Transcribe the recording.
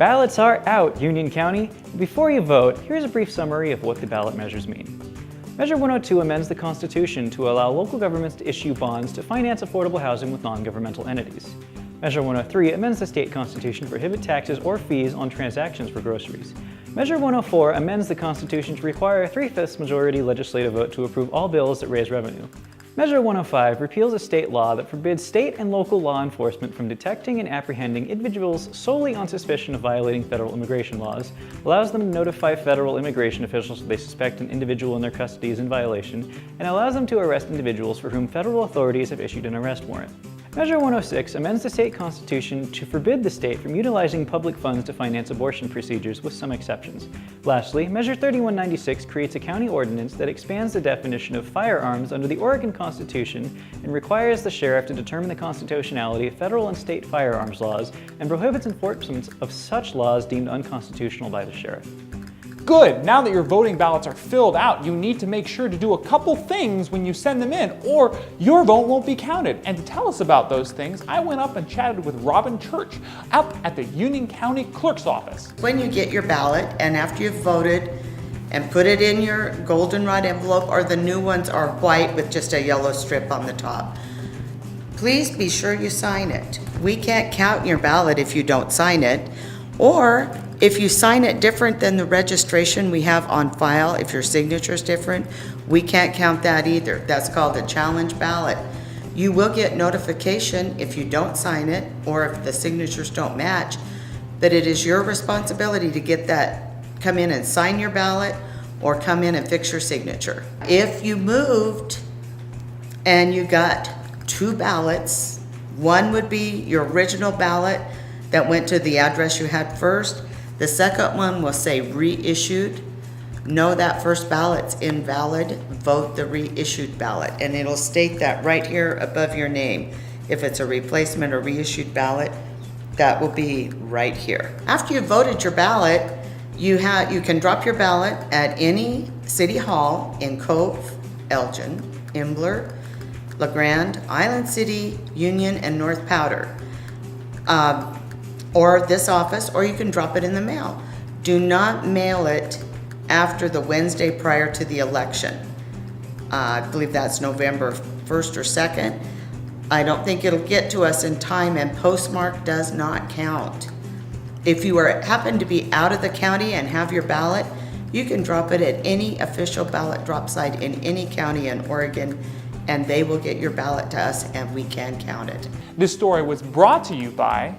Ballots are out, Union County. Before you vote, here's a brief summary of what the ballot measures mean. Measure 102 amends the Constitution to allow local governments to issue bonds to finance affordable housing with non-governmental entities. Measure 103 amends the state constitution to prohibit taxes or fees on transactions for groceries. Measure 104 amends the Constitution to require a 3/5 majority legislative vote to approve all bills that raise revenue. Measure 105 repeals a state law that forbids state and local law enforcement from detecting and apprehending individuals solely on suspicion of violating federal immigration laws, allows them to notify federal immigration officials if they suspect an individual in their custody is in violation, and allows them to arrest individuals for whom federal authorities have issued an arrest warrant. Measure 106 amends the state constitution to forbid the state from utilizing public funds to finance abortion procedures, with some exceptions. Lastly, Measure 3196 creates a county ordinance that expands the definition of firearms under the Oregon Constitution and requires the sheriff to determine the constitutionality of federal and state firearms laws and prohibits enforcement of such laws deemed unconstitutional by the sheriff. Good! Now that your voting ballots are filled out, you need to make sure to do a couple things when you send them in, or your vote won't be counted. And to tell us about those things, I went up and chatted with Robin Church up at the Union County Clerk's office. When you get your ballot, and after you've voted and put it in your goldenrod envelope, or the new ones are white with just a yellow strip on the top, please be sure you sign it. We can't count your ballot if you don't sign it, or if you sign it different than the registration we have on file, if your signature is different, we can't count that either. That's called a challenge ballot. You will get notification if you don't sign it or if the signatures don't match, but it is your responsibility to get that, come in and sign your ballot or come in and fix your signature. If you moved and you got two ballots, one would be your original ballot that went to the address you had first. The second one will say reissued. Know that first ballot's invalid, vote the reissued ballot. And it'll state that right here above your name. If it's a replacement or reissued ballot, that will be right here. After you've voted your ballot, you can drop your ballot at any city hall in Cove, Elgin, Imbler, LeGrand, Island City, Union, and North Powder. Or this office, or you can drop it in the mail. Do not mail it after the Wednesday prior to the election. I believe that's November 1st or 2nd. I don't think it'll get to us in time, and postmark does not count. If you happen to be out of the county and have your ballot, you can drop it at any official ballot drop site in any county in Oregon, and they will get your ballot to us and we can count it. This story was brought to you by